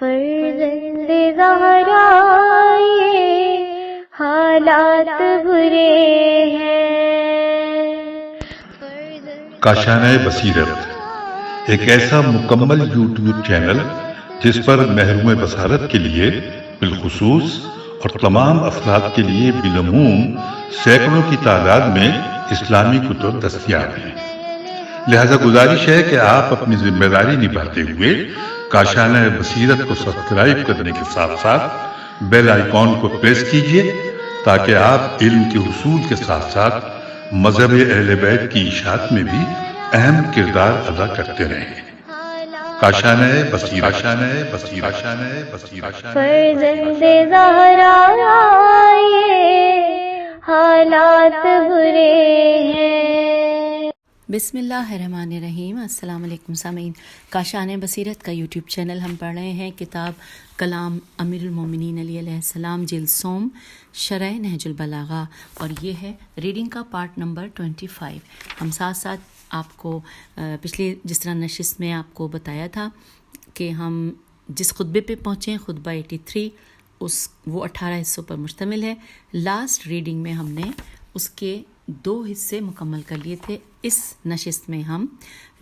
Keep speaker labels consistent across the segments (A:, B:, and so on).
A: فرزند زہرا یہ حالات برے ہیں.
B: کاشانۂ بصیرت ایک ایسا مکمل یوٹیوب چینل جس پر محروم بصارت کے لیے بالخصوص اور تمام افراد کے لیے بالعموم سینکڑوں کی تعداد میں اسلامی کتب دستیاب ہیں. لہذا گزارش ہے کہ آپ اپنی ذمہ داری نبھاتے ہوئے کاشانۂ بصیرت کو سبسکرائب کرنے کے ساتھ ساتھ بیل آئیکن کو پریس کیجیے تاکہ آپ علم کے حصول کے ساتھ ساتھ مذہب اہل بیت کی اشاعت میں بھی اہم کردار ادا کرتے رہیں. کاشانۂ بصیرت.
A: فرزند زہرا یہ حالات برے ہیں.
C: بسم اللہ الرحمن الرحیم. السلام علیکم سامعین. کاشانۂ بصیرت کا یوٹیوب چینل ہم پڑھ رہے ہیں کتاب کلام امیر المومنین علیہ السلام جلد سوم شرح نہج البلاغہ، اور یہ ہے ریڈنگ کا پارٹ نمبر 25. ہم ساتھ ساتھ آپ کو پچھلے جس طرح نشست میں آپ کو بتایا تھا کہ ہم جس خطبے پہ پہنچے خطبہ 83 وہ 18 حصوں پر مشتمل ہے. لاسٹ ریڈنگ میں ہم نے اس کے 2 حصے مکمل کر لیے تھے. اس نشست میں ہم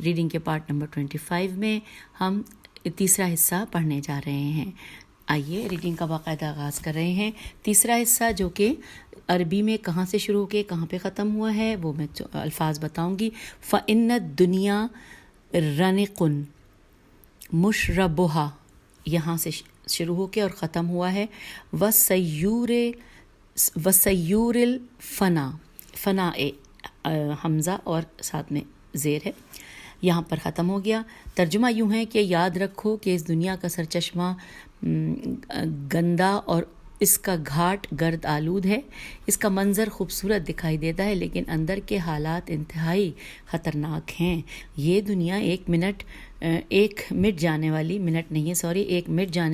C: ریڈنگ کے پارٹ نمبر 25 میں ہم تیسرا حصہ پڑھنے جا رہے ہیں. آئیے ریڈنگ کا باقاعدہ آغاز کر رہے ہیں. تیسرا حصہ جو کہ عربی میں کہاں سے شروع ہو کے کہاں پہ ختم ہوا ہے وہ میں الفاظ بتاؤں گی. فَإِنَّ الدُّنْيَا رَنِقٌ مُشْرَبُهَا یہاں سے شروع ہو کے اور ختم ہوا ہے. وَسَيُّورِ الْفَنَا فنا حمزہ اور ساتھ میں زیر ہے، یہاں پر ختم ہو گیا. ترجمہ یوں ہے کہ یاد رکھو کہ اس دنیا کا سرچشمہ گندا اور اس کا گھاٹ گرد آلود ہے. اس کا منظر خوبصورت دکھائی دیتا ہے لیکن اندر کے حالات انتہائی خطرناک ہیں. یہ دنیا ایک مٹ جانے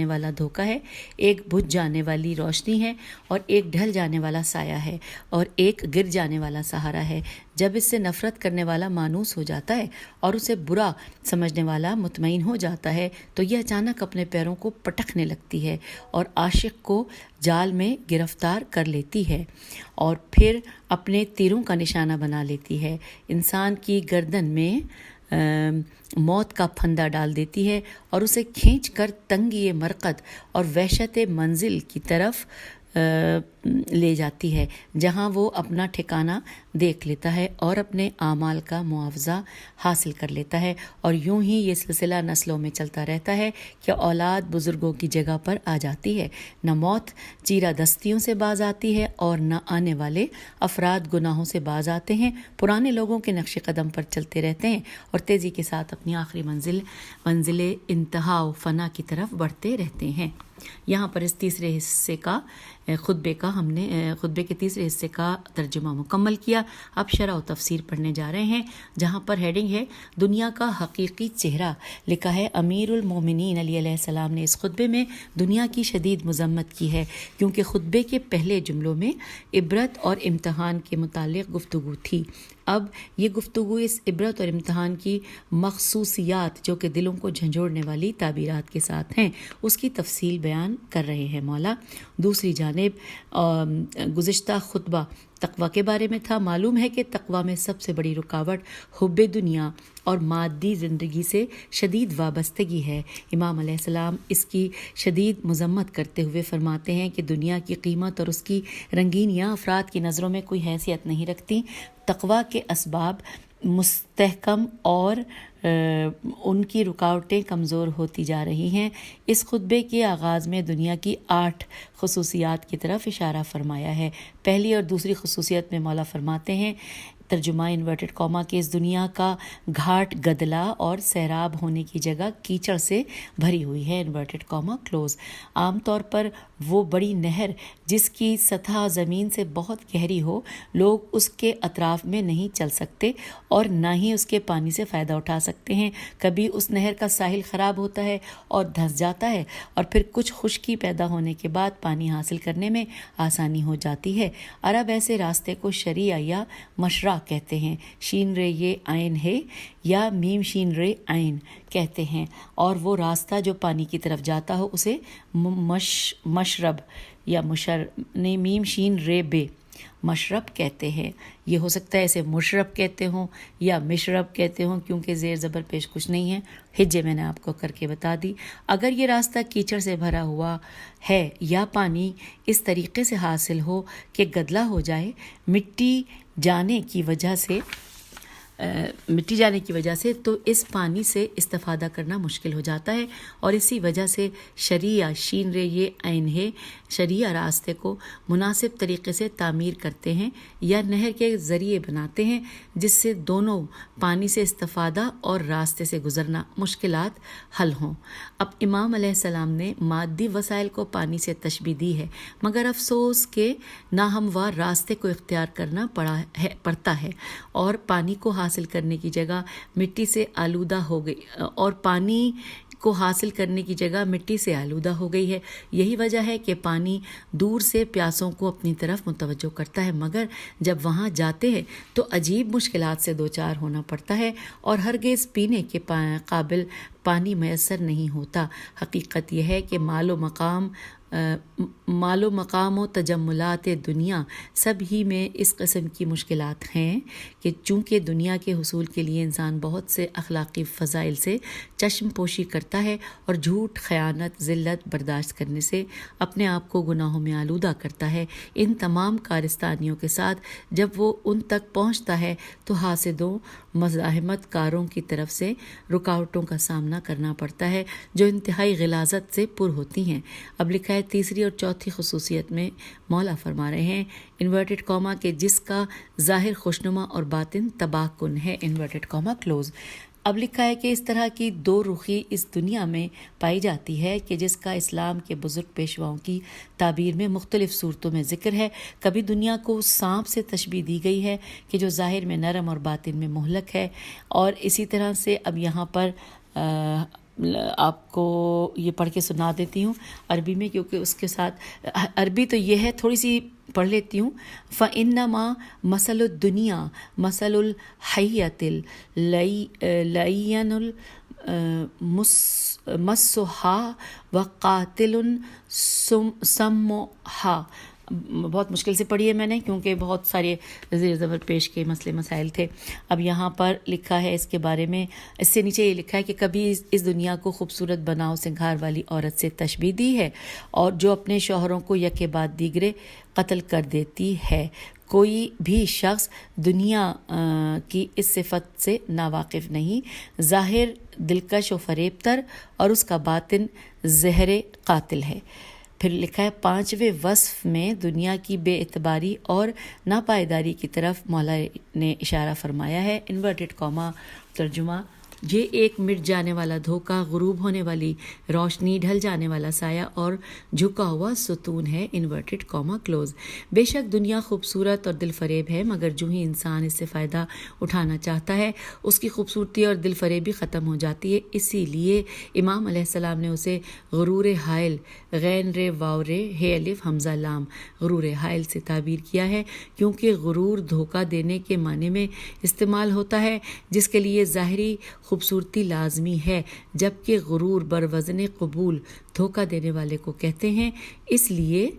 C: والا دھوکہ ہے، ایک بجھ جانے والی روشنی ہے، اور ایک ڈھل جانے والا سایہ ہے، اور ایک گر جانے والا سہارا ہے. جب اس سے نفرت کرنے والا مانوس ہو جاتا ہے اور اسے برا سمجھنے والا مطمئن ہو جاتا ہے تو یہ اچانک اپنے پیروں کو پٹکنے لگتی ہے اور عاشق کو جال میں گرفتار کر لیتی ہے اور پھر اپنے تیروں کا نشانہ بنا لیتی ہے. انسان کی گردن میں موت کا پھندا ڈال دیتی ہے اور اسے کھینچ کر تنگی مرقد اور وحشت منزل کی طرف لے جاتی ہے جہاں وہ اپنا ٹھکانہ دیکھ لیتا ہے اور اپنے اعمال کا معاوضہ حاصل کر لیتا ہے. اور یوں ہی یہ سلسلہ نسلوں میں چلتا رہتا ہے کہ اولاد بزرگوں کی جگہ پر آ جاتی ہے. نہ موت چیرہ دستیوں سے باز آتی ہے اور نہ آنے والے افراد گناہوں سے باز آتے ہیں. پرانے لوگوں کے نقش قدم پر چلتے رہتے ہیں اور تیزی کے ساتھ اپنی آخری منزل انتہا و فنا کی طرف بڑھتے رہتے ہیں. یہاں پر اس تیسرے حصے کا خطبے کے تیسرے حصے کا ترجمہ مکمل کیا. اب شرح و تفسیر پڑھنے جا رہے ہیں جہاں پر ہیڈنگ ہے دنیا کا حقیقی چہرہ. لکھا ہے امیر المومنین علیہ السلام نے اس خطبے میں دنیا کی شدید مذمت کی ہے کیونکہ خطبے کے پہلے جملوں میں عبرت اور امتحان کے متعلق گفتگو تھی. اب یہ گفتگو اس عبرت اور امتحان کی مخصوصیات جو کہ دلوں کو جھنجھوڑنے والی تعبیرات کے ساتھ ہیں اس کی تفصیل بیان کر رہے ہیں مولا. دوسری جانب گزشتہ خطبہ تقوی کے بارے میں تھا. معلوم ہے کہ تقوی میں سب سے بڑی رکاوٹ حب دنیا اور مادی زندگی سے شدید وابستگی ہے. امام علیہ السلام اس کی شدید مذمت کرتے ہوئے فرماتے ہیں کہ دنیا کی قیمت اور اس کی رنگینیاں افراد کی نظروں میں کوئی حیثیت نہیں رکھتی. تقوی کے اسباب مستحکم اور ان کی رکاوٹیں کمزور ہوتی جا رہی ہیں. اس خطبے کے آغاز میں دنیا کی 8 خصوصیات کی طرف اشارہ فرمایا ہے. پہلی اور دوسری خصوصیت میں مولا فرماتے ہیں ترجمہ انورٹڈ کاما کہ اس دنیا کا گھاٹ گدلا اور سیراب ہونے کی جگہ کیچڑ سے بھری ہوئی ہے انورٹڈ کاما کلوز. عام طور پر وہ بڑی نہر جس کی سطح زمین سے بہت گہری ہو لوگ اس کے اطراف میں نہیں چل سکتے اور نہ ہی اس کے پانی سے فائدہ اٹھا سکتے ہیں. کبھی اس نہر کا ساحل خراب ہوتا ہے اور دھنس جاتا ہے اور پھر کچھ خشکی پیدا ہونے کے بعد پانی حاصل کرنے میں آسانی ہو جاتی ہے. عرب ایسے راستے کو شریعہ یا مشرع را کہتے ہیں، شین رے یہ عین ہے، یا میم شین رے عین کہتے ہیں، اور وہ راستہ جو پانی کی طرف جاتا ہو اسے مشرب یا میم شین رے بے مشرب کہتے ہیں۔ یہ ہو سکتا ہے اسے مشرب کہتے ہوں یا مشرب کہتے ہوں، کیونکہ زیر زبر پیش کچھ نہیں ہے، ہجے میں نے آپ کو کر کے بتا دی۔ اگر یہ راستہ کیچڑ سے بھرا ہوا ہے یا پانی اس طریقے سے حاصل ہو کہ گدلا ہو جائے، مٹی جانے کی وجہ سے تو اس پانی سے استفادہ کرنا مشکل ہو جاتا ہے، اور اسی وجہ سے شریعہ شین رے یہ عین ہے، شریعہ راستے کو مناسب طریقے سے تعمیر کرتے ہیں یا نہر کے ذریعے بناتے ہیں، جس سے دونوں پانی سے استفادہ اور راستے سے گزرنا مشکلات حل ہوں۔ اب امام علیہ السلام نے مادی وسائل کو پانی سے تشبیہ دی ہے، مگر افسوس کہ ناہموار راستے کو اختیار کرنا پڑتا ہے، اور پانی کو حاصل کرنے کی جگہ مٹی سے آلودہ ہو گئی ہے۔ یہی وجہ ہے کہ پانی دور سے پیاسوں کو اپنی طرف متوجہ کرتا ہے، مگر جب وہاں جاتے ہیں تو عجیب مشکلات سے دوچار ہونا پڑتا ہے، اور ہرگز پینے کے قابل پانی میسر نہیں ہوتا۔ حقیقت یہ ہے کہ مال و مقام و تجملات دنیا سب ہی میں اس قسم کی مشکلات ہیں کہ چونکہ دنیا کے حصول کے لیے انسان بہت سے اخلاقی فضائل سے چشم پوشی کرتا ہے، اور جھوٹ، خیانت، ذلت برداشت کرنے سے اپنے آپ کو گناہوں میں آلودہ کرتا ہے، ان تمام کارستانیوں کے ساتھ جب وہ ان تک پہنچتا ہے تو حاسدوں، مزاحمت کاروں کی طرف سے رکاوٹوں کا سامنا کرنا پڑتا ہے جو انتہائی غلاظت سے پر ہوتی ہیں۔ اب لکھا ہے تیسری اور چوتھی خصوصیت میں مولا فرما رہے ہیں انورٹڈ کاما کہ جس کا ظاہر خوشنما اور باطن تباہ کن ہے، انورٹڈ کاما کلوز۔ اب لکھا ہے کہ اس طرح کی دو رخی اس دنیا میں پائی جاتی ہے کہ جس کا اسلام کے بزرگ پیشواؤں کی تعبیر میں مختلف صورتوں میں ذکر ہے۔ کبھی دنیا کو سانپ سے تشبیہ دی گئی ہے کہ جو ظاہر میں نرم اور باطن میں مہلک ہے، اور اسی طرح سے اب یہاں پر آپ کو یہ پڑھ کے سنا دیتی ہوں عربی میں، کیونکہ اس کے ساتھ عربی تو یہ ہے، تھوڑی سی پڑھ لیتی ہوں۔ فَإِنَّمَا مَثَلُ الدُّنْيَا مَثَلُ الْحَيَّةِ الْلَيِّنِ مَسُّهَا وَقَاتِلٌ سَمُّهَا۔ بہت مشکل سے پڑھی ہے میں نے، کیونکہ بہت سارے زیر زبر پیش کے مسئلے مسائل تھے۔ اب یہاں پر لکھا ہے اس کے بارے میں، اس سے نیچے یہ لکھا ہے کہ کبھی اس دنیا کو خوبصورت بناؤ سنگھار والی عورت سے تشبیہ دی ہے، اور جو اپنے شوہروں کو یکے بعد دیگرے قتل کر دیتی ہے۔ کوئی بھی شخص دنیا کی اس صفت سے ناواقف نہیں، ظاہر دلکش و فریب تر، اور اس کا باطن زہر قاتل ہے۔ پھر لکھا ہے پانچویں وصف میں دنیا کی بے اعتباری اور ناپائیداری کی طرف مولا نے اشارہ فرمایا ہے۔ انورٹڈ کاما ترجمہ: یہ ایک مٹ جانے والا دھوکہ، غروب ہونے والی روشنی، ڈھل جانے والا سایہ اور جھکا ہوا ستون ہے، انورٹڈ کاما کلوز۔ بے شک دنیا خوبصورت اور دل فریب ہے، مگر جو ہی انسان اس سے فائدہ اٹھانا چاہتا ہے اس کی خوبصورتی اور دل فریبی ختم ہو جاتی ہے۔ اسی لیے امام علیہ السلام نے اسے غرور حائل، غین رے واو رے ہے الف حمزہ لام، غرور حائل سے تعبیر کیا ہے، کیونکہ غرور دھوکہ دینے کے معنی میں استعمال ہوتا ہے، جس کے لیے ظاہری خوبصورتی لازمی ہے، جبکہ غرور بروزن قبول دھوکہ دینے والے کو کہتے ہیں، اس لیے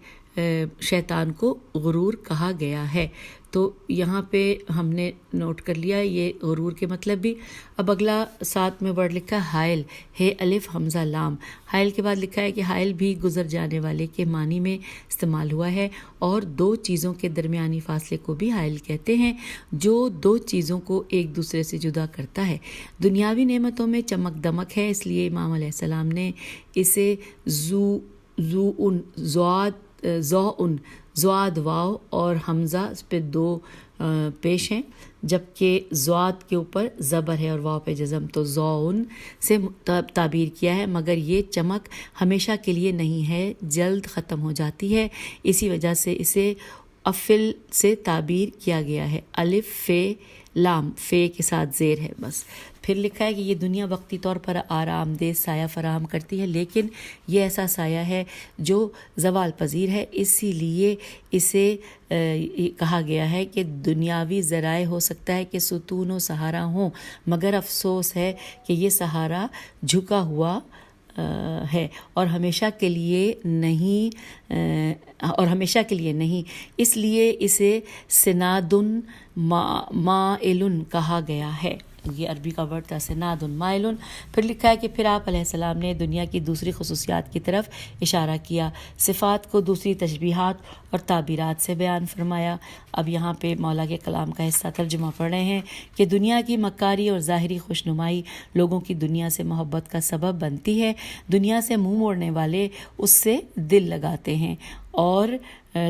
C: شیطان کو غرور کہا گیا ہے۔ تو یہاں پہ ہم نے نوٹ کر لیا یہ غرور کے مطلب بھی۔ اب اگلا ساتھ میں ورڈ لکھا ہے حائل، ہے الف حمزہ لام۔ حائل کے بعد لکھا ہے کہ حائل بھی گزر جانے والے کے معنی میں استعمال ہوا ہے، اور دو چیزوں کے درمیانی فاصلے کو بھی حائل کہتے ہیں، جو دو چیزوں کو ایک دوسرے سے جدا کرتا ہے۔ دنیاوی نعمتوں میں چمک دمک ہے، اس لیے امام علیہ السلام نے اسے زواد واو اور حمزہ اس پہ دو پیش ہیں، جبکہ زواد کے اوپر زبر ہے اور واو پہ جزم، تو زون سے تعبیر کیا ہے، مگر یہ چمک ہمیشہ کے لیے نہیں ہے، جلد ختم ہو جاتی ہے، اسی وجہ سے اسے افل سے تعبیر کیا گیا ہے، الف فے لام، فے کے ساتھ زیر ہے بس۔ پھر لکھا ہے کہ یہ دنیا وقتی طور پر آرام دہ سایہ فراہم کرتی ہے، لیکن یہ ایسا سایہ ہے جو زوال پذیر ہے، اسی لیے اسے کہا گیا ہے کہ دنیاوی ذرائع ہو سکتا ہے کہ ستون و سہارا ہوں، مگر افسوس ہے کہ یہ سہارا جھکا ہوا ہے اور ہمیشہ کے لیے نہیں، اس لیے اسے سنادن مائلن کہا گیا ہے۔ یہ عربی کا ورڈ تھا سنادن مائلن۔ پھر لکھا ہے کہ پھر آپ علیہ السلام نے دنیا کی دوسری خصوصیات کی طرف اشارہ کیا، صفات کو دوسری تشبیہات اور تعبیرات سے بیان فرمایا۔ اب یہاں پہ مولا کے کلام کا حصہ ترجمہ پڑھ رہے ہیں کہ دنیا کی مکاری اور ظاہری خوشنمائی لوگوں کی دنیا سے محبت کا سبب بنتی ہے، دنیا سے منہ موڑنے والے اس سے دل لگاتے ہیں، اور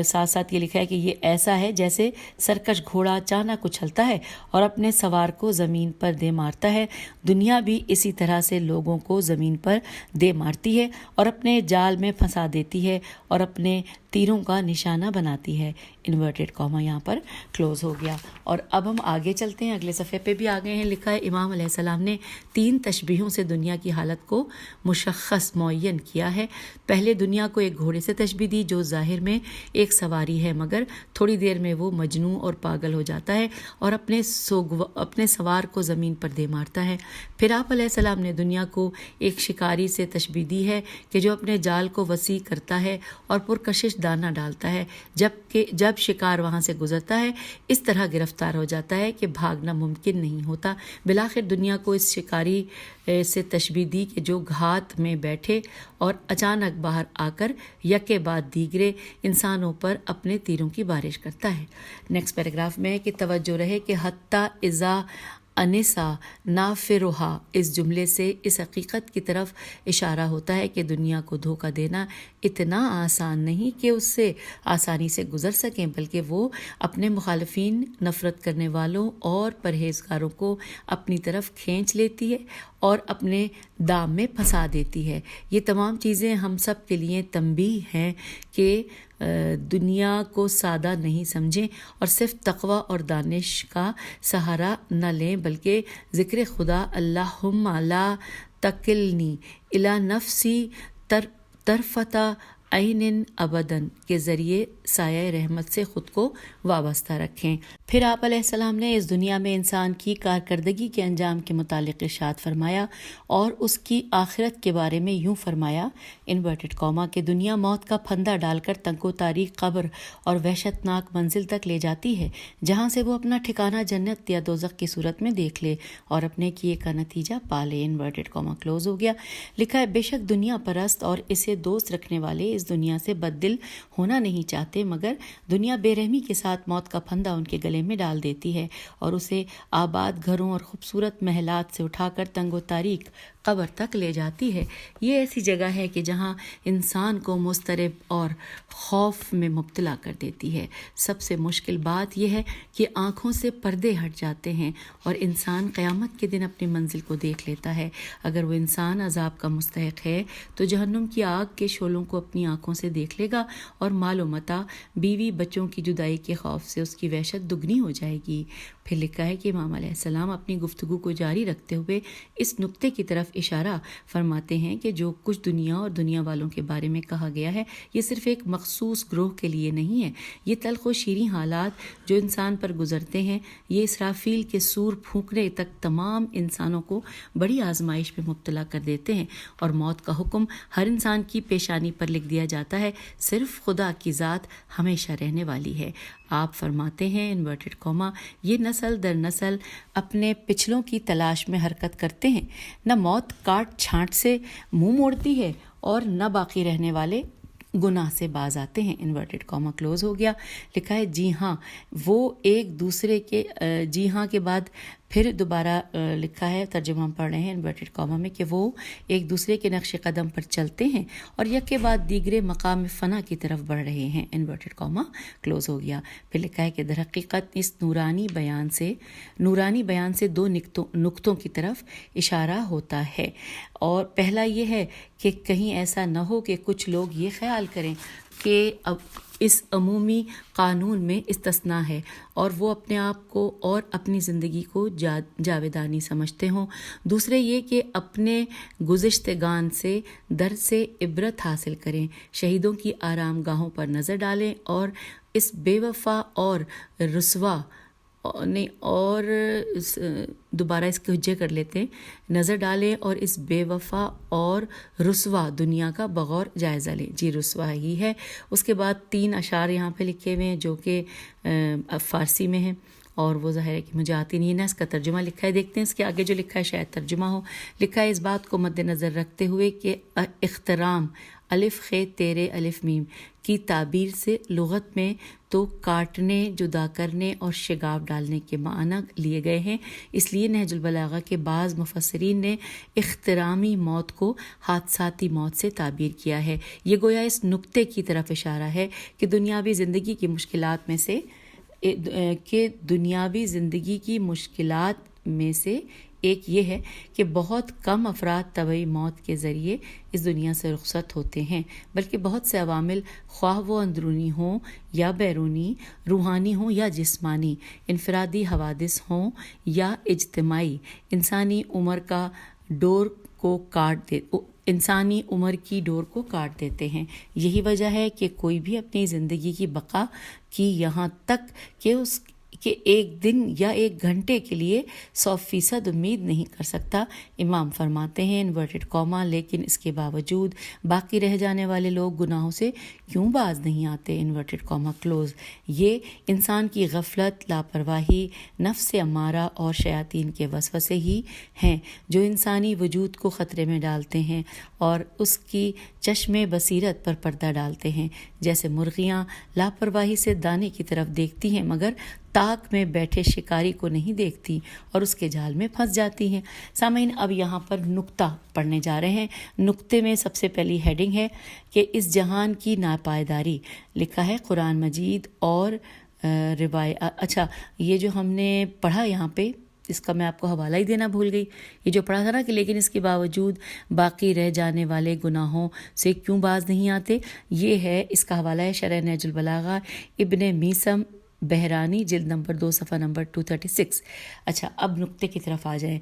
C: ساتھ ساتھ یہ لکھا ہے کہ یہ ایسا ہے جیسے سرکش گھوڑا اچانک اچھلتا ہے اور اپنے سوار کو زمین پر دے مارتا ہے، دنیا بھی اسی طرح سے لوگوں کو زمین پر دے مارتی ہے اور اپنے جال میں پھنسا دیتی ہے اور اپنے تیروں کا نشانہ بناتی ہے۔ انورٹڈ کاما یہاں پر کلوز ہو گیا۔ اور اب ہم آگے چلتے ہیں، اگلے صفحے پہ بھی آ گئے ہیں۔ لکھا ہے امام علیہ السلام نے 3 تشبیہوں سے دنیا کی حالت کو مشخص معین کیا ہے۔ پہلے دنیا کو ایک گھوڑے سے تشبیہ دی جو ظاہر میں ایک سواری ہے، مگر تھوڑی دیر میں وہ مجنون اور پاگل ہو جاتا ہے اور اپنے سوار کو زمین پر دے مارتا ہے۔ پھر آپ علیہ السلام نے دنیا کو ایک شکاری سے تشبیہ دی ہے کہ جو اپنے جال کو وسیع کرتا ہے اور پرکشش دانہ ڈالتا ہے، جب شکار وہاں سے گزرتا ہے اس طرح گرفتار ہو جاتا ہے کہ بھاگنا ممکن نہیں ہوتا۔ بالآخر دنیا کو اس شکاری سے تشبیہ دی کہ جو گھات میں بیٹھے اور اچانک باہر آ کر یکے بعد دیگرے انسانوں پر اپنے تیروں کی بارش کرتا ہے۔ نیکسٹ پیراگراف میں ہے کہ توجہ رہے کہ حتی اذا انسا نافرہا، اس جملے سے اس حقیقت کی طرف اشارہ ہوتا ہے کہ دنیا کو دھوکہ دینا اتنا آسان نہیں کہ اس سے آسانی سے گزر سکیں، بلکہ وہ اپنے مخالفین، نفرت کرنے والوں اور پرہیزگاروں کو اپنی طرف کھینچ لیتی ہے اور اپنے دام میں پھنسا دیتی ہے۔ یہ تمام چیزیں ہم سب کے لیے تنبیہ ہیں کہ دنیا کو سادہ نہیں سمجھیں اور صرف تقوی اور دانش کا سہارا نہ لیں، بلکہ ذکر خدا اللہم لا تکلنی الی نفسی طرفۃ عین ابداً کے ذریعے سایہ رحمت سے خود کو وابستہ رکھیں۔ پھر آپ علیہ السلام نے اس دنیا میں انسان کی کارکردگی کے انجام کے متعلق ارشاد فرمایا اور اس کی آخرت کے بارے میں یوں فرمایا، انورٹڈ کاما، کہ دنیا موت کا پھندا ڈال کر تنگ و تاریک قبر اور وحشت ناک منزل تک لے جاتی ہے، جہاں سے وہ اپنا ٹھکانہ جنت یا دوزخ کی صورت میں دیکھ لے اور اپنے کیے کا نتیجہ پا لے۔ انورٹڈ کاما کلوز ہو گیا۔ لکھا ہے بے شک دنیا پرست اور اسے دوست رکھنے والے اس دنیا سے بد دل ہونا نہیں چاہتے، مگر دنیا بے رحمی کے ساتھ موت کا پھندا ان کے گلے میں ڈال دیتی ہے اور اسے آباد گھروں اور خوبصورت محلات سے اٹھا کر تنگ و تاریک قبر تک لے جاتی ہے۔ یہ ایسی جگہ ہے کہ جہاں انسان کو مضطرب اور خوف میں مبتلا کر دیتی ہے۔ سب سے مشکل بات یہ ہے کہ آنکھوں سے پردے ہٹ جاتے ہیں اور انسان قیامت کے دن اپنی منزل کو دیکھ لیتا ہے۔ اگر وہ انسان عذاب کا مستحق ہے تو جہنم کی آگ کے شعلوں کو اپنی آنکھوں سے دیکھ لے گا اور مال و متاع، بیوی بچوں کی جدائی کے خوف سے اس کی وحشت دگنی ہو جائے گی۔ پھر لکھا ہے کہ امام علیہ السلام اپنی گفتگو کو جاری رکھتے ہوئے اس نقطے کی طرف اشارہ فرماتے ہیں کہ جو کچھ دنیا اور دنیا والوں کے بارے میں کہا گیا ہے یہ صرف ایک مخصوص گروہ کے لیے نہیں ہے۔ یہ تلخ و شیریں حالات جو انسان پر گزرتے ہیں، یہ اسرافیل کے سور پھونکنے تک تمام انسانوں کو بڑی آزمائش میں مبتلا کر دیتے ہیں، اور موت کا حکم ہر انسان کی پیشانی پر لکھ دیا جاتا ہے۔ صرف خدا کی ذات ہمیشہ رہنے والی ہے۔ آپ فرماتے ہیں انورٹڈ کاما، یہ نسل در نسل اپنے پچھلوں کی تلاش میں حرکت کرتے ہیں، نہ موت کاٹ چھانٹ سے منہ موڑتی ہے اور نہ باقی رہنے والے گناہ سے باز آتے ہیں۔ انورٹڈ کاما کلوز ہو گیا۔ لکھا ہے جی ہاں، وہ ایک دوسرے کے جی ہاں کے بعد پھر دوبارہ لکھا ہے، ترجمہ ہم پڑھ رہے ہیں انورٹڈ کاما میں، کہ وہ ایک دوسرے کے نقش قدم پر چلتے ہیں اور یک کے بعد دیگرے مقام فنا کی طرف بڑھ رہے ہیں۔ انورٹڈ کاما کلوز ہو گیا۔ پھر لکھا ہے کہ در حقیقت اس نورانی بیان سے 2 نقطوں کی طرف اشارہ ہوتا ہے، اور پہلا یہ ہے کہ کہیں ایسا نہ ہو کہ کچھ لوگ یہ خیال کریں کہ اب اس عمومی قانون میں استثناء ہے اور وہ اپنے آپ کو اور اپنی زندگی کو جاویدانی سمجھتے ہوں. دوسرے یہ کہ اپنے گزشتگان سے درس سے عبرت حاصل کریں، شہیدوں کی آرام گاہوں پر نظر ڈالیں اور اس بے وفا اور رسوا اور دوبارہ اس کے حجے کر لیتے ہیں، نظر ڈالیں اور اس بے وفا اور رسوا دنیا کا بغور جائزہ لیں. جی رسوا ہی ہے. اس کے بعد 3 اشعار یہاں پہ لکھے ہوئے ہیں جو کہ فارسی میں ہیں اور وہ ظاہر ہے کہ مجھے آتی نہیں ہے نا. اس کا ترجمہ لکھا ہے، دیکھتے ہیں اس کے آگے جو لکھا ہے شاید ترجمہ ہو. لکھا ہے اس بات کو مد نظر رکھتے ہوئے کہ احترام الف خے تیرے الف میم کی تعبیر سے لغت میں تو کاٹنے، جدا کرنے اور شگاف ڈالنے کے معنی لیے گئے ہیں. اس لیے نہج البلاغہ کے بعض مفسرین نے احترامی موت کو حادثاتی موت سے تعبیر کیا ہے. یہ گویا اس نقطے کی طرف اشارہ ہے کہ دنیاوی زندگی کی مشکلات میں سے ایک یہ ہے کہ بہت کم افراد طبعی موت کے ذریعے اس دنیا سے رخصت ہوتے ہیں، بلکہ بہت سے عوامل، خواہ وہ اندرونی ہوں یا بیرونی، روحانی ہوں یا جسمانی، انفرادی حوادث ہوں یا اجتماعی، انسانی عمر کی ڈور کو کاٹ دیتے ہیں. یہی وجہ ہے کہ کوئی بھی اپنی زندگی کی بقا کی یہاں تک کہ ایک دن یا ایک گھنٹے کے لیے 100% امید نہیں کر سکتا. امام فرماتے ہیں انورٹڈ کاما لیکن اس کے باوجود باقی رہ جانے والے لوگ گناہوں سے کیوں باز نہیں آتے، انورٹڈ کاما کلوز. یہ انسان کی غفلت، لاپرواہی، نفس امارہ اور شیاطین کے وسوسے ہی ہیں جو انسانی وجود کو خطرے میں ڈالتے ہیں اور اس کی چشم بصیرت پر پردہ ڈالتے ہیں. جیسے مرغیاں لاپرواہی سے دانے کی طرف دیکھتی ہیں مگر تاک میں بیٹھے شکاری کو نہیں دیکھتی اور اس کے جال میں پھنس جاتی ہیں. سامعین، اب یہاں پر نقطہ پڑھنے جا رہے ہیں. نقطے میں سب سے پہلی ہیڈنگ ہے کہ اس جہان کی ناپائیداری. لکھا ہے قرآن مجید اور روایت. اچھا، یہ جو ہم نے پڑھا یہاں پہ اس کا میں آپ کو حوالہ ہی دینا بھول گئی. یہ جو پڑھا تھا نا کہ لیکن اس کے باوجود باقی رہ جانے والے گناہوں سے کیوں باز نہیں آتے، یہ ہے، اس کا حوالہ ہے شرح نہج البلاغہ ابن میسم بہرانی جلد نمبر 2 صفحہ نمبر 236. اچھا، اب نقطے کی طرف آ جائیں.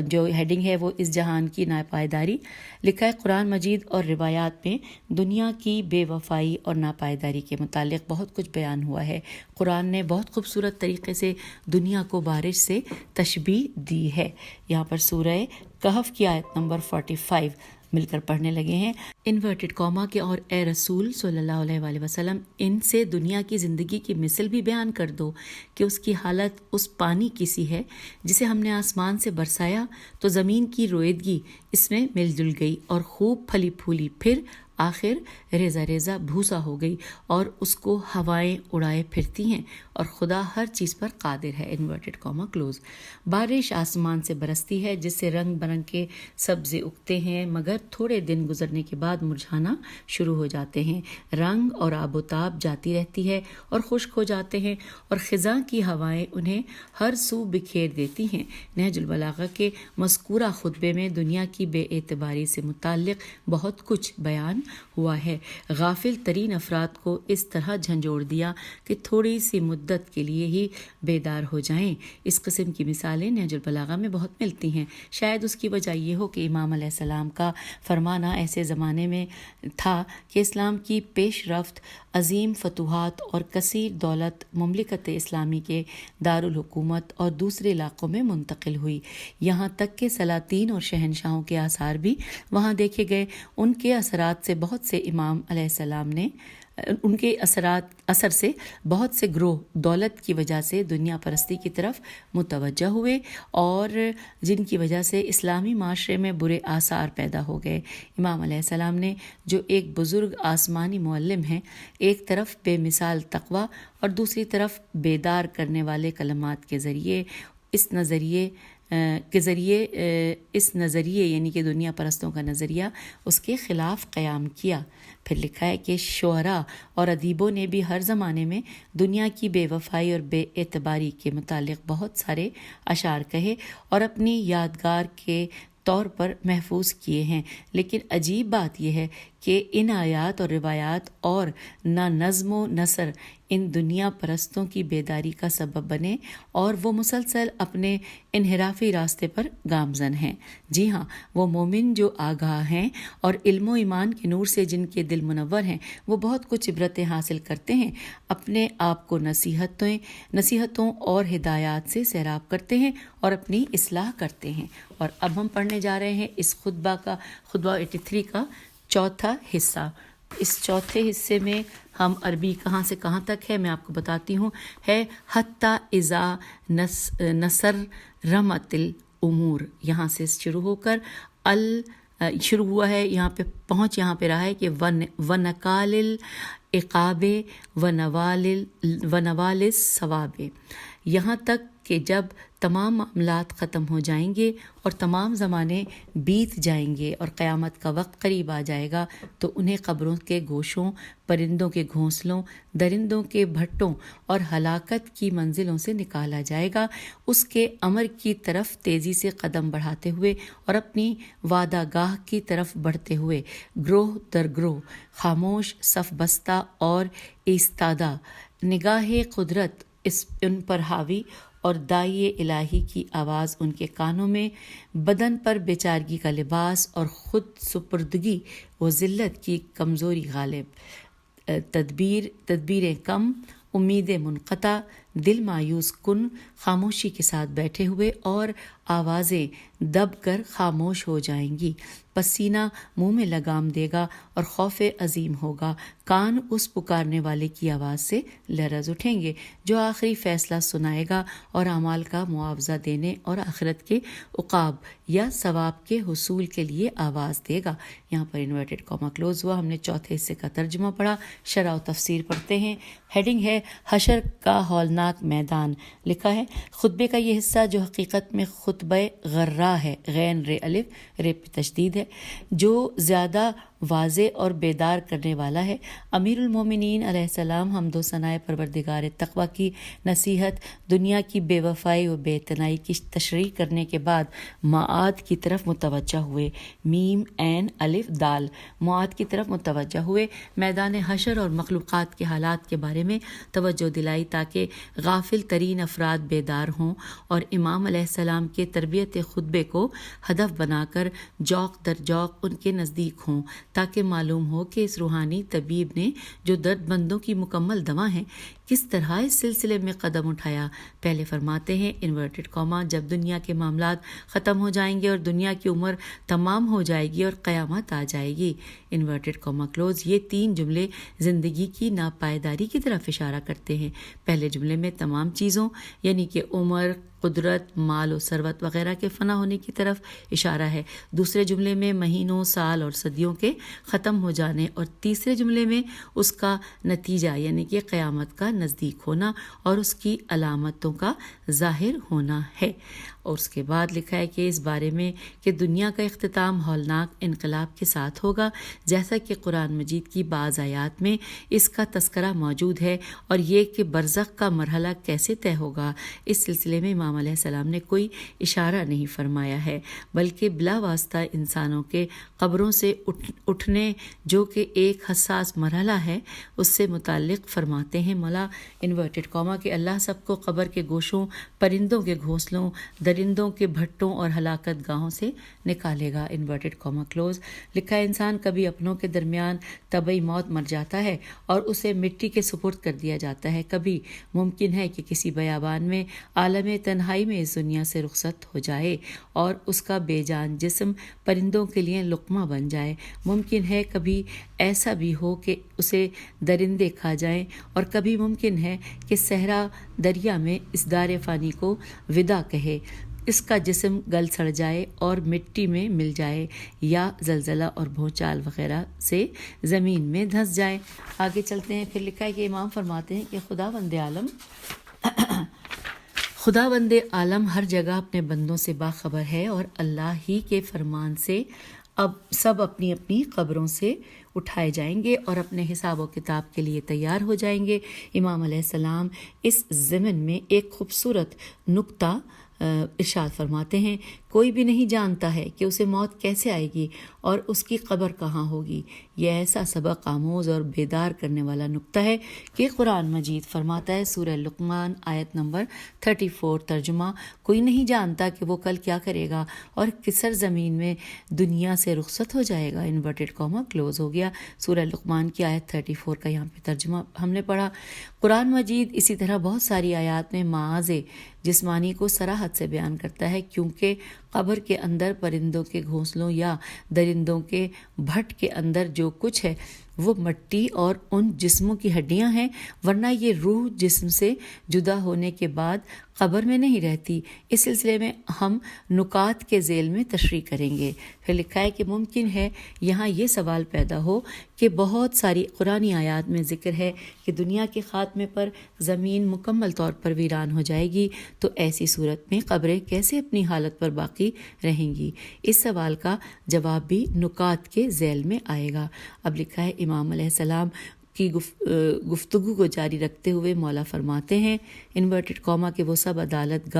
C: جو ہیڈنگ ہے وہ اس جہان کی ناپائیداری. لکھا ہے قرآن مجید اور روایات میں دنیا کی بے وفائی اور ناپائیداری کے متعلق بہت کچھ بیان ہوا ہے. قرآن نے بہت خوبصورت طریقے سے دنیا کو بارش سے تشبیہ دی ہے. یہاں پر سورہ کہف کی آیت نمبر 45 مل کر پڑھنے لگے ہیں. انورٹڈ کاما کے اور اے رسول صلی اللہ علیہ وآلہ وسلم، ان سے دنیا کی زندگی کی مثل بھی بیان کر دو کہ اس کی حالت اس پانی کی سی ہے جسے ہم نے آسمان سے برسایا تو زمین کی رویدگی اس میں مل جل گئی اور خوب پھلی پھولی، پھر آخر ریزہ ریزہ بھوسا ہو گئی اور اس کو ہوائیں اڑائے پھرتی ہیں اور خدا ہر چیز پر قادر ہے. Inverted comma close. بارش آسمان سے برستی ہے جس سے رنگ برنگ کے سبزے اگتے ہیں مگر تھوڑے دن گزرنے کے بعد مرجھانا شروع ہو جاتے ہیں. رنگ اور آب و تاب جاتی رہتی ہے اور خشک ہو جاتے ہیں اور خزاں کی ہوائیں انہیں ہر سو بکھیر دیتی ہیں. نہج البلاغہ کے مذکورہ خطبے میں دنیا کی بے اعتباری سے متعلق بہت کچھ بیان ہوا ہے. غافل ترین افراد کو اس طرح جھنجھوڑ دیا کہ تھوڑی سی مدت کے لیے ہی بیدار ہو جائیں. اس قسم کی مثالیں نہج البلاغہ میں بہت ملتی ہیں. شاید اس کی وجہ یہ ہو کہ امام علیہ السلام کا فرمانا ایسے زمانے میں تھا کہ اسلام کی پیش رفت، عظیم فتوحات اور کثیر دولت مملکت اسلامی کے دارالحکومت اور دوسرے علاقوں میں منتقل ہوئی. یہاں تک کہ سلاطین اور شہنشاہوں کے آثار بھی وہاں دیکھے گئے. ان کے اثرات سے بہت سے امام علیہ السلام نے ان کے اثر سے بہت سے گروہ دولت کی وجہ سے دنیا پرستی کی طرف متوجہ ہوئے اور جن کی وجہ سے اسلامی معاشرے میں برے آثار پیدا ہو گئے. امام علیہ السلام نے جو ایک بزرگ آسمانی معلم ہیں، ایک طرف بے مثال تقوی اور دوسری طرف بیدار کرنے والے کلمات کے ذریعے اس نظریے یعنی کہ دنیا پرستوں کا نظریہ اس کے خلاف قیام کیا. پھر لکھا ہے کہ شعراء اور ادیبوں نے بھی ہر زمانے میں دنیا کی بے وفائی اور بے اعتباری کے متعلق بہت سارے اشعار کہے اور اپنی یادگار کے طور پر محفوظ کیے ہیں. لیکن عجیب بات یہ ہے کہ ان آیات اور روایات اور نہ نظم و نثر ان دنیا پرستوں کی بیداری کا سبب بنے اور وہ مسلسل اپنے انحرافی راستے پر گامزن ہیں۔ جی ہاں، وہ مومن جو آگاہ ہیں اور علم و ایمان کے نور سے جن کے دل منور ہیں، وہ بہت کچھ عبرتیں حاصل کرتے ہیں، اپنے آپ کو نصیحتوں اور ہدایات سے سیراب کرتے ہیں اور اپنی اصلاح کرتے ہیں۔ اور اب ہم پڑھنے جا رہے ہیں اس خطبہ 83 کا چوتھا حصہ۔ اس چوتھے حصے میں ہم عربی کہاں سے کہاں تک ہے میں آپ کو بتاتی ہوں، ہے حتی اذا نصر رمت الامور، یہاں سے شروع ہو کر شروع ہوا ہے، یہاں پہ رہا ہے کہ ونکال العقاب ونوال الثواب، یہاں تک کہ جب تمام معاملات ختم ہو جائیں گے اور تمام زمانے بیت جائیں گے اور قیامت کا وقت قریب آ جائے گا تو انہیں قبروں کے گوشوں، پرندوں کے گھونسلوں، درندوں کے بھٹوں اور ہلاکت کی منزلوں سے نکالا جائے گا، اس کے امر کی طرف تیزی سے قدم بڑھاتے ہوئے اور اپنی وعدہ گاہ کی طرف بڑھتے ہوئے، گروہ در گروہ، خاموش، صف بستہ اور ایستادہ، نگاہ قدرت ان پر حاوی اور داعی الہی کی آواز ان کے کانوں میں، بدن پر بیچارگی کا لباس اور خود سپردگی و ذلت کی کمزوری غالب، تدبیریں کم، امیدیں منقطع، دل مایوس کن، خاموشی کے ساتھ بیٹھے ہوئے اور آوازیں دب کر خاموش ہو جائیں گی، پسینہ منہ میں لگام دے گا اور خوف عظیم ہوگا، کان اس پکارنے والے کی آواز سے لرز اٹھیں گے جو آخری فیصلہ سنائے گا اور اعمال کا معاوضہ دینے اور آخرت کے عقاب یا ثواب کے حصول کے لیے آواز دے گا۔ یہاں پر انورٹڈ کاما کلوز ہوا۔ ہم نے چوتھے حصے کا ترجمہ پڑھا، شرح و تفسیر پڑھتے ہیں۔ ہیڈنگ ہے حشر کا ہولناک میدان۔ لکھا ہے خطبے کا یہ حصہ جو حقیقت میں خطبہ غرہ ہے، غین رے الف رے پہ تشدید ہے، جو زیادہ واضح اور بیدار کرنے والا ہے۔ امیر المومنین علیہ السلام حمد و ثنائے پروردگار تقوی کی نصیحت، دنیا کی بے وفائی و بے اعتنائی کی تشریح کرنے کے بعد معاد کی طرف متوجہ ہوئے، میم عین الف دال، معاد کی طرف متوجہ ہوئے، میدان حشر اور مخلوقات کے حالات کے بارے میں توجہ دلائی تاکہ غافل ترین افراد بیدار ہوں اور امام علیہ السلام کے تربیت خطبے کو ہدف بنا کر جوق در جوق ان کے نزدیک ہوں، تاکہ معلوم ہو کہ اس روحانی طبیب نے جو درد مندوں کی مکمل دوا ہیں کس طرح اس سلسلے میں قدم اٹھایا۔ پہلے فرماتے ہیں انورٹڈ کاما، جب دنیا کے معاملات ختم ہو جائیں گے اور دنیا کی عمر تمام ہو جائے گی اور قیامت آ جائے گی، انورٹڈ کاما کلوز، یہ تین جملے زندگی کی ناپائیداری کی طرف اشارہ کرتے ہیں۔ پہلے جملے میں تمام چیزوں یعنی کہ عمر، قدرت، مال و ثروت وغیرہ کے فنا ہونے کی طرف اشارہ ہے، دوسرے جملے میں مہینوں، سال اور صدیوں کے ختم ہو جانے، اور تیسرے جملے میں اس کا نتیجہ یعنی کہ قیامت کا نزدیک ہونا اور اس کی علامتوں کا ظاہر ہونا ہے۔ اور اس کے بعد لکھا ہے کہ اس بارے میں کہ دنیا کا اختتام ہولناک انقلاب کے ساتھ ہوگا، جیسا کہ قرآن مجید کی بعض آیات میں اس کا تذکرہ موجود ہے، اور یہ کہ برزخ کا مرحلہ کیسے طے ہوگا، اس سلسلے میں امام علیہ السلام نے کوئی اشارہ نہیں فرمایا ہے، بلکہ بلا واسطہ انسانوں کے قبروں سے اٹھنے جو کہ ایک حساس مرحلہ ہے اس سے متعلق فرماتے ہیں مولا انورٹڈ کاما کہ اللہ سب کو قبر کے گوشوں، پرندوں کے گھونسلوں، درندوں کے بھٹوں اور ہلاکت گاہوں سے نکالے گا، انورٹڈ کاما کلوز۔ لکھا ہے انسان کبھی اپنوں کے درمیان طبعی موت مر جاتا ہے اور اسے مٹی کے سپرد کر دیا جاتا ہے، کبھی ممکن ہے کہ کسی بیابان میں عالم تنہائی میں اس دنیا سے رخصت ہو جائے اور اس کا بے جان جسم پرندوں کے لیے لقمہ بن جائے، ممکن ہے کبھی ایسا بھی ہو کہ اسے درندے کھا جائیں، اور کبھی ممکن ہے کہ صحرا دریا میں اس دار فانی کو وداع کہے، اس کا جسم گل سڑ جائے اور مٹی میں مل جائے، یا زلزلہ اور بھونچال وغیرہ سے زمین میں دھنس جائے۔ آگے چلتے ہیں، پھر لکھا ہے کہ امام فرماتے ہیں کہ خداوند عالم ہر جگہ اپنے بندوں سے باخبر ہے، اور اللہ ہی کے فرمان سے اب سب اپنی اپنی قبروں سے اٹھائے جائیں گے اور اپنے حساب و کتاب کے لیے تیار ہو جائیں گے۔ امام علیہ السلام اس ضمن میں ایک خوبصورت نکتہ ارشاد فرماتے ہیں، کوئی بھی نہیں جانتا ہے کہ اسے موت کیسے آئے گی اور اس کی قبر کہاں ہوگی، یہ ایسا سبق آموز اور بیدار کرنے والا نقطہ ہے کہ قرآن مجید فرماتا ہے، سورہ لقمان آیت نمبر 34 ترجمہ، کوئی نہیں جانتا کہ وہ کل کیا کرے گا اور کس سرزمین میں دنیا سے رخصت ہو جائے گا، انورٹڈ کاما کلوز ہو گیا۔ سورہ لقمان کی آیت 34 کا یہاں پہ ترجمہ ہم نے پڑھا۔ قرآن مجید اسی طرح بہت ساری آیات میں معاذ جسمانی کو صراحت سے بیان کرتا ہے، کیونکہ قبر کے اندر پرندوں کے گھونسلوں یا درندوں کے بھٹ کے اندر جو کچھ ہے وہ مٹی اور ان جسموں کی ہڈیاں ہیں، ورنہ یہ روح جسم سے جدا ہونے کے بعد قبر میں نہیں رہتی۔ اس سلسلے میں ہم نکات کے ذیل میں تشریح کریں گے۔ پھر لکھا ہے کہ ممکن ہے یہاں یہ سوال پیدا ہو کہ بہت ساری قرآنی آیات میں ذکر ہے کہ دنیا کے خاتمے پر زمین مکمل طور پر ویران ہو جائے گی، تو ایسی صورت میں قبریں کیسے اپنی حالت پر باقی رہیں گی؟ اس سوال کا جواب بھی نکات کے ذیل میں آئے گا۔ اب لکھا ہے امام علیہ السلام کی گفتگو کو جاری رکھتے ہوئے مولا فرماتے ہیں، انورٹڈ کاما کہ وہ سب عدالت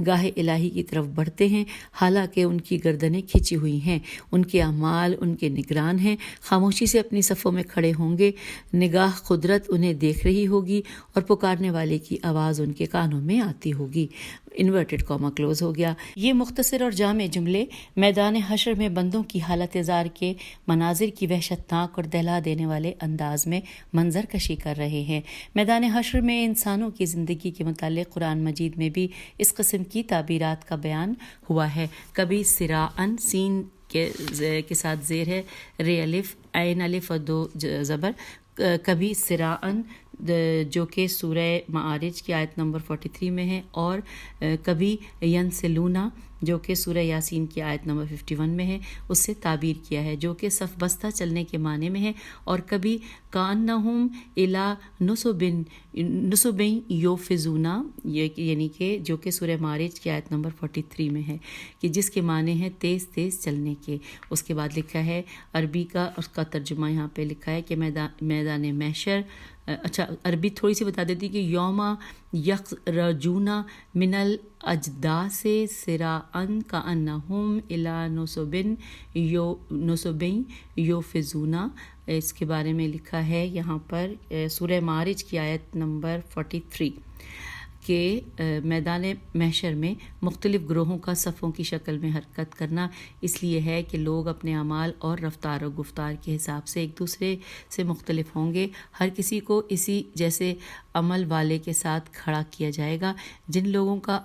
C: گاہ الہی کی طرف بڑھتے ہیں، حالانکہ ان کی گردنیں کھچی ہوئی ہیں، ان کے اعمال ان کے نگران ہیں، خاموشی سے اپنی صفوں میں کھڑے ہوں گے، نگاہ قدرت انہیں دیکھ رہی ہوگی اور پکارنے والے کی آواز ان کے کانوں میں آتی ہوگی۔ انورٹڈ کاما کلوز ہو گیا۔ یہ مختصر اور جامع جملے میدان حشر میں بندوں کی حالت زار کے مناظر کی وحشتناک اور دہلا دینے والے انداز میں منظر کشی کر رہے ہیں۔ میدان حشر میں انسانوں کی زندگی کے متعلق قرآن مجید میں بھی اس قسم کی تعبیرات کا بیان ہوا ہے۔ کبھی سراعن، سین کے ساتھ زیر ہے، رے الف عین الف اور 2 زبر، کبھی سراعن جو کہ سورہ معارج کی آیت نمبر 43 میں ہے، اور کبھی ینسلونا جو کہ سورہ یاسین کی آیت نمبر 51 میں ہے، اس سے تعبیر کیا ہے، جو کہ صف بستہ چلنے کے معنی میں ہے، اور کبھی کانہم الی نصبین یوفزونا، یعنی کہ جو کہ سورہ معارج کی آیت نمبر 43 میں ہے، کہ جس کے معنی ہے تیز تیز چلنے کے۔ اس کے بعد لکھا ہے عربی کا، اس کا ترجمہ یہاں پہ لکھا ہے کہ میدان محشر، اچھا عربی تھوڑی سی بتا دیتی کہ یوم یخرجون من الاجداث سراعا کانہم الی نصبین یوفزون۔ اس کے بارے میں لکھا ہے یہاں پر سورہ معارج کی آیت نمبر 43 کہ میدان محشر میں مختلف گروہوں کا صفوں کی شکل میں حرکت کرنا اس لیے ہے کہ لوگ اپنے اعمال اور رفتار و گفتار کے حساب سے ایک دوسرے سے مختلف ہوں گے۔ ہر کسی کو اسی جیسے عمل والے کے ساتھ کھڑا کیا جائے گا۔ جن لوگوں کا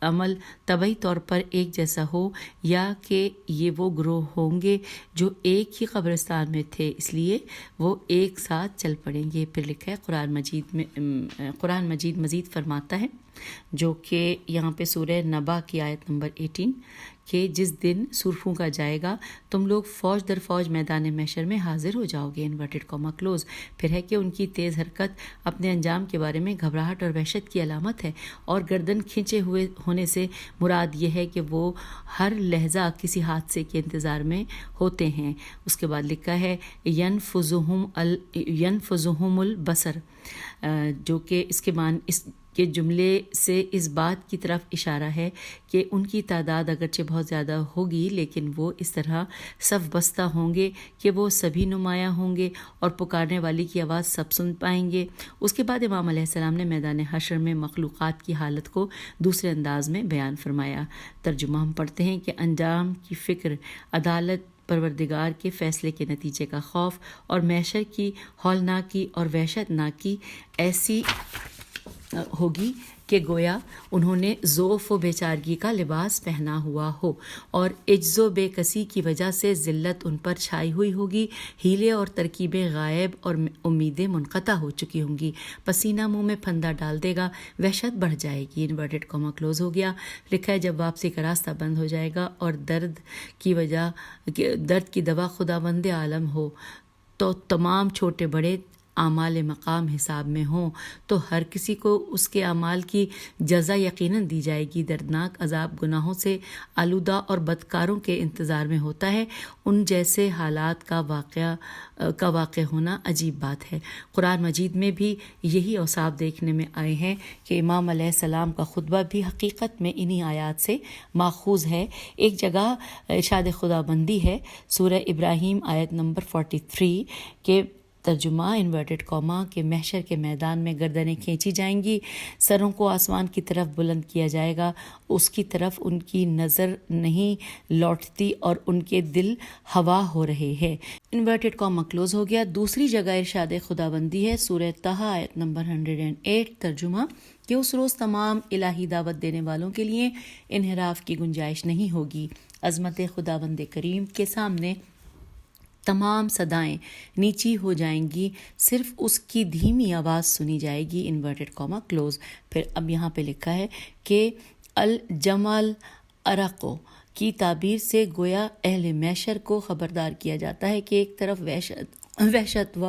C: عمل طبعی طور پر ایک جیسا ہو، یا کہ یہ وہ گروہ ہوں گے جو ایک ہی قبرستان میں تھے، اس لیے وہ ایک ساتھ چل پڑیں گے۔ پھر لکھا ہے قرآن مجید مزید فرماتا ہے، جو کہ یہاں پہ سورہ نبا کی آیت نمبر 18 کہ جس دن سور پھونکا جائے گا تم لوگ فوج در فوج میدان محشر میں حاضر ہو جاؤ گے، انورٹڈ کاما کلوز۔ پھر ہے کہ ان کی تیز حرکت اپنے انجام کے بارے میں گھبراہٹ اور وحشت کی علامت ہے، اور گردن کھینچے ہوئے ہونے سے مراد یہ ہے کہ وہ ہر لحظہ کسی حادثے کے انتظار میں ہوتے ہیں۔ اس کے بعد لکھا ہے ینفذہم البصر، جو کہ اس کے جملے سے اس بات کی طرف اشارہ ہے کہ ان کی تعداد اگرچہ بہت زیادہ ہوگی، لیکن وہ اس طرح صف بستہ ہوں گے کہ وہ سبھی نمایاں ہوں گے اور پکارنے والی کی آواز سب سن پائیں گے۔ اس کے بعد امام علیہ السلام نے میدان حشر میں مخلوقات کی حالت کو دوسرے انداز میں بیان فرمایا۔ ترجمہ ہم پڑھتے ہیں کہ انجام کی فکر، عدالت، پروردگار کے فیصلے کے نتیجے کا خوف، اور محشر کی ہولناکی اور وحشت ناکی ایسی ہوگی کہ گویا انہوں نے ضعف و بیچارگی کا لباس پہنا ہوا ہو، اور عجز و بے کسی کی وجہ سے ذلت ان پر چھائی ہوئی ہوگی، ہیلے اور ترکیبیں غائب اور امیدیں منقطع ہو چکی ہوں گی، پسینہ منہ میں پھندا ڈال دے گا، وحشت بڑھ جائے گی۔ انورٹڈ کاما کلوز ہو گیا۔ لکھا ہے جب واپسی کا راستہ بند ہو جائے گا اور درد کی دوا خدا بند عالم ہو، تو تمام چھوٹے بڑے اعمال مقام حساب میں ہوں تو ہر کسی کو اس کے اعمال کی جزا یقیناً دی جائے گی۔ دردناک عذاب گناہوں سے آلودہ اور بدکاروں کے انتظار میں ہوتا ہے۔ ان جیسے حالات کا واقع ہونا عجیب بات ہے۔ قرآن مجید میں بھی یہی اوصاف دیکھنے میں آئے ہیں کہ امام علیہ السلام کا خطبہ بھی حقیقت میں انہی آیات سے ماخوذ ہے۔ ایک جگہ ارشاد خدا بندی ہے، سورہ ابراہیم آیت نمبر 43 کے ترجمہ انورٹڈ کاما کہ محشر کے میدان میں گردنیں کھینچی جائیں گی، سروں کو آسمان کی طرف بلند کیا جائے گا، اس کی طرف ان کی نظر نہیں لوٹتی اور ان کے دل ہوا ہو رہے ہیں۔ انورٹڈ کاما کلوز ہو گیا۔ دوسری جگہ ارشاد خداوندی ہے، سورہ طہ آیت نمبر 108 ترجمہ کہ اس روز تمام الہی دعوت دینے والوں کے لیے انحراف کی گنجائش نہیں ہوگی۔ عظمت خداوند کریم کے سامنے تمام صدائیں نیچی ہو جائیں گی، صرف اس کی دھیمی آواز سنی جائے گی۔ Inverted comma close. پھر اب یہاں پہ لکھا ہے کہ الجمل ارقو کی تعبیر سے گویا اہل محشر کو خبردار کیا جاتا ہے کہ ایک طرف وحشت و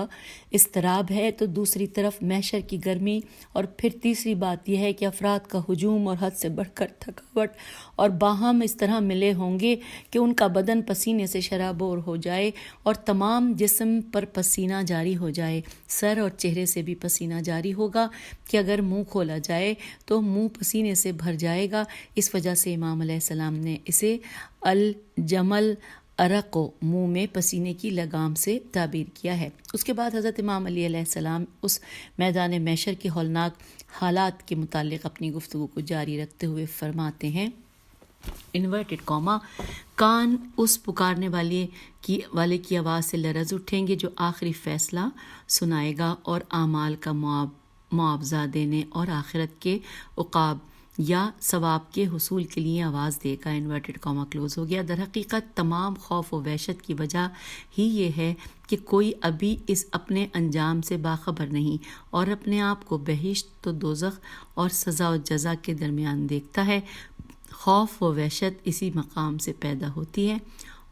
C: اضطراب ہے تو دوسری طرف محشر کی گرمی، اور پھر تیسری بات یہ ہے کہ افراد کا ہجوم اور حد سے بڑھ کر تھکاوٹ اور باہم اس طرح ملے ہوں گے کہ ان کا بدن پسینے سے شرابور ہو جائے اور تمام جسم پر پسینہ جاری ہو جائے، سر اور چہرے سے بھی پسینہ جاری ہوگا کہ اگر منہ کھولا جائے تو منہ پسینے سے بھر جائے گا۔ اس وجہ سے امام علیہ السلام نے اسے الجمل ارق و منہ میں پسینے کی لگام سے تعبیر کیا ہے۔ اس کے بعد حضرت امام علی علیہ السلام اس میدان محشر کے ہولناک حالات کے متعلق اپنی گفتگو کو جاری رکھتے ہوئے فرماتے ہیں، انورٹڈ کاما کان اس پکارنے والے کی آواز سے لرز اٹھیں گے جو آخری فیصلہ سنائے گا اور اعمال کا معاوضہ دینے اور آخرت کے عقاب یا ثواب کے حصول کے لیے آواز دے گا۔ انورٹڈ کاما کلوز ہو گیا۔ در حقیقت تمام خوف و وحشت کی وجہ ہی یہ ہے کہ کوئی ابھی اس اپنے انجام سے باخبر نہیں اور اپنے آپ کو بہشت تو دوزخ اور سزا و جزا کے درمیان دیکھتا ہے۔ خوف و وحشت اسی مقام سے پیدا ہوتی ہے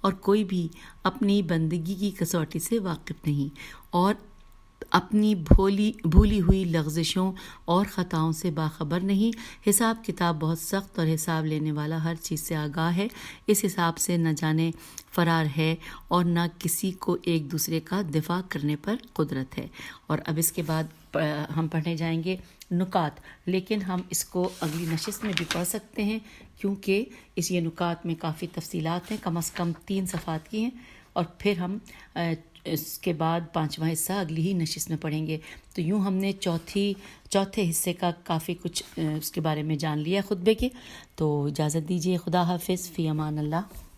C: اور کوئی بھی اپنی بندگی کی کسوٹی سے واقف نہیں اور اپنی بھولی ہوئی لغزشوں اور خطاؤں سے باخبر نہیں۔ حساب کتاب بہت سخت اور حساب لینے والا ہر چیز سے آگاہ ہے۔ اس حساب سے نہ جانے فرار ہے اور نہ کسی کو ایک دوسرے کا دفاع کرنے پر قدرت ہے۔ اور اب اس کے بعد ہم پڑھنے جائیں گے نکات، لیکن ہم اس کو اگلی نشست میں بھی پڑھ سکتے ہیں کیونکہ یہ نکات میں کافی تفصیلات ہیں، کم از کم 3 صفحات کی ہیں، اور پھر ہم اس کے بعد 5واں حصہ اگلی ہی نشست میں پڑھیں گے۔ تو یوں ہم نے چوتھے حصے کا کافی کچھ اس کے بارے میں جان لیا خطبے کے۔ تو اجازت دیجیے، خدا حافظ، فی امان اللہ۔